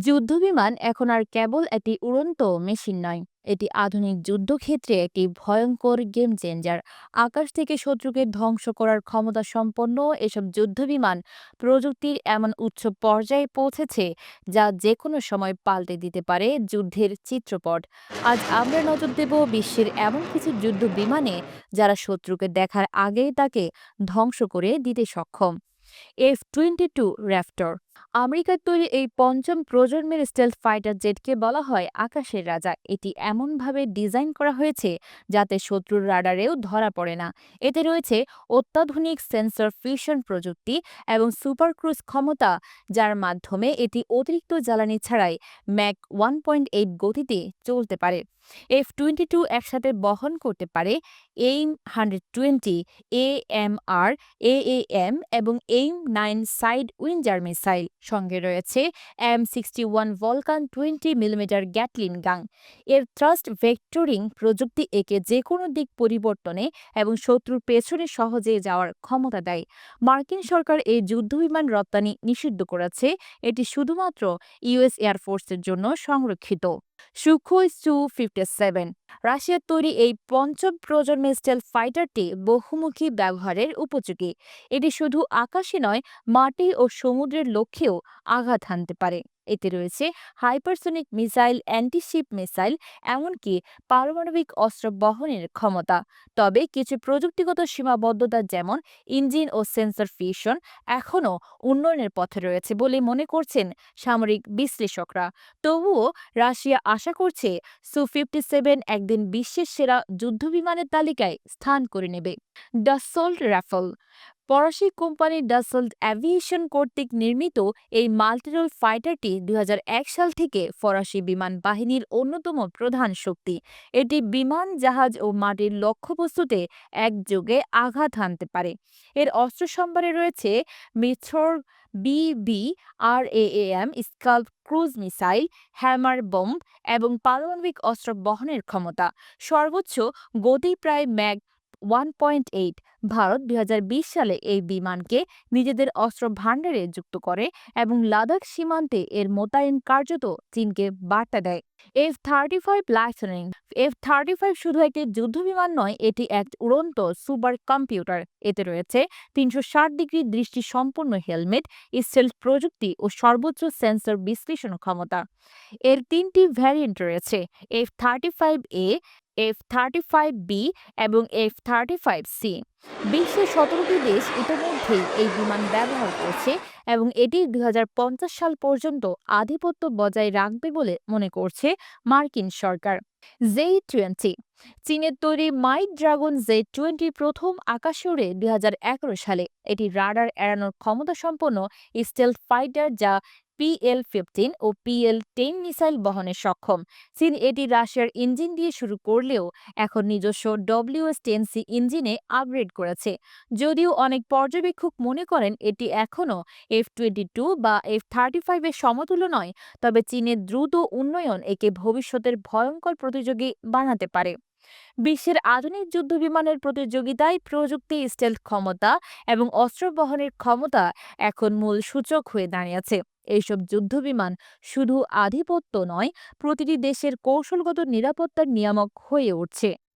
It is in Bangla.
যুদ্ধবিমান এখন আর কেবল একটি উড়ন্ত মেশিন নয়, এটি আধুনিক যুদ্ধক্ষেত্রে একটি ভয়ঙ্কর গেম চেঞ্জার। আকাশ থেকে শত্রুকে ধ্বংস করার ক্ষমতা সম্পন্ন এসব যুদ্ধবিমান প্রযুক্তির এমন উচ্চ পর্যায়ে পৌঁছেছে যা যে কোনো সময় পাল্টে দিতে পারে যুদ্ধের চিত্রপট। আজ আমরা নজর দেব বিশ্বের এমন কিছু যুদ্ধ বিমানে যারা শত্রুকে দেখার আগেই তাকে ধ্বংস করে দিতে সক্ষম। F-22 র্যাপ্টর আমেরিকার তৈরি এই পঞ্চম প্রজন্মের স্টেলথ ফাইটার জেটকে বলা হয় আকাশের রাজা। এটি এমনভাবে ডিজাইন করা হয়েছে যাতে শত্রুর রাডারেও ধরা পড়ে না। এতে রয়েছে অত্যাধুনিক সেন্সর ফিউশন প্রযুক্তি এবং সুপার ক্রুজ ক্ষমতা, যার মাধ্যমে এটি অতিরিক্ত জ্বালানি ছাড়াই ম্যাক 1.8 গতিতে চলতে পারে। F-22 একসাথে বহন করতে পারে AIM-120, AMR, AAM এবং AIM-9 সাইড উইঞ্জার মিসাইল। সঙ্গে রয়েছে M61 ভলকান 20 মিলিমিটার গ্যাটলিন গান। এর থ্রাস্ট ভেক্টরিং প্রযুক্তি একে যে কোনো দিক পরিবর্তনে এবং শত্রুর পেছনে সহজে যাওয়ার ক্ষমতা দেয়। মার্কিন সরকার এই যুদ্ধবিমান রপ্তানি নিষিদ্ধ করেছে, এটি শুধুমাত্র ইউএস এয়ারফোর্সের জন্য সংরক্ষিত। সুখোই সু-57 রাশিয়ার তৈরি এই পঞ্চম প্রজন্মের স্টেলথ ফাইটারটি বহুমুখী ব্যবহারের উপযোগী। এটি শুধু আকাশে নয়, মাটি ও সমুদ্রের লক্ষ্যেও আঘাত হানতে পারে। এতে রয়েছে হাইপারসোনিক মিসাইল, অ্যান্টিশিপ মিসাইল, এমনকি পারমাণবিক অস্ত্র বহনের ক্ষমতা। তবে কিছু প্রযুক্তিগত সীমাবদ্ধতা, যেমন ইঞ্জিন ও সেন্সর ফিউশন, এখনও উন্নয়নের পথে রয়েছে বলে মনে করছেন সামরিক বিশ্লেষকরা। তবুও রাশিয়া আশা করছে সু-57 একদিন বিশ্বের সেরা যুদ্ধবিমানের তালিকায় স্থান করে নেবে। ডাসল্ট রাফেল ফরাসি কোম্পানি ডাসল্ট অ্যাভিয়েশন কর্তৃক নির্মিত এই মাল্টিরোল ফাইটারটি ২০০১ সাল থেকে ফরাসি বিমান বাহিনীর অন্যতম প্রধান শক্তি। এটি বিমান, জাহাজ ও মাটির লক্ষ্যবস্তুতে একযোগে আঘাত হানতে পারে। এর অস্ত্র সম্ভারে রয়েছে মিথর বিবি, RAAM scalp cruise missile, hammer bomb এবং পারমাণবিক অস্ত্র বহনের ক্ষমতা। সর্বোচ্চ গতি প্রায় ম্যাক 1.8। ভারত ২০২০ সালে এই বিমানকে নিজেদের অস্ত্র ভাণ্ডারে যুক্ত করে এবং লাদাখ সীমান্তে এর মোতায়েন কার্যত চীনকে বার্তা দেয়। F-35 লাইটনিং F-35 শুধু একটি যুদ্ধবিমান নয়, এটি এক উড়ন্ত সুপার কম্পিউটার। এতে রয়েছে ৩৬০ ডিগ্রি দৃষ্টি সম্পন্ন হেলমেট, স্টেলথ প্রযুক্তি ও সর্বোচ্চ সেন্সর বিশ্লেষণ ক্ষমতা। এর তিনটি ভ্যারিয়েন্ট রয়েছে: F-35A, F-35B এবং F-35C। বিশ্বের ১৭টি দেশ ইতোমধ্যেই এই বিমান ব্যবহার করছে এবং এটি ২০৫০ সাল পর্যন্ত আধিপত্য বজায় রাখবে বলে মনে করছে মার্কিন সরকার। জে-20 চীনের তৈরি মাইট ড্রাগন জে-20 প্রথম আকাশে ওড়ে ২০১১ সালে। এটি রাডার এড়ানোর ক্ষমতা সম্পন্ন স্টেলথ ফাইটার যা PL-15 ও PL-10 মিসাইল বহনে সক্ষম। চীন এটি রাশিয়ার ইঞ্জিন দিয়ে শুরু করলেও এখন নিজস্ব WS-10C ইঞ্জিনে আপগ্রেড করেছে। যদিও অনেক পর্যবেক্ষক মনে করেন এটি এখনও F-22 বা F-35 এর সমতুল্য নয়, তবে চীনের দ্রুত উন্নয়ন একে ভবিষ্যতের ভয়ঙ্কর প্রতিযোগী বানাতে পারে। বিশ্বের আধুনিক যুদ্ধবিমানের প্রতিযোগিতায় প্রযুক্তি, স্টেলথ ক্ষমতা এবং অস্ত্র বহনের ক্ষমতা এখন মূল সূচক হয়ে দাঁড়িয়েছে। এইসব যুদ্ধবিমান শুধু আধিপত্য নয়, প্রতিটি দেশের কৌশলগত নিরাপত্তার নিয়ামক হয়ে উঠছে।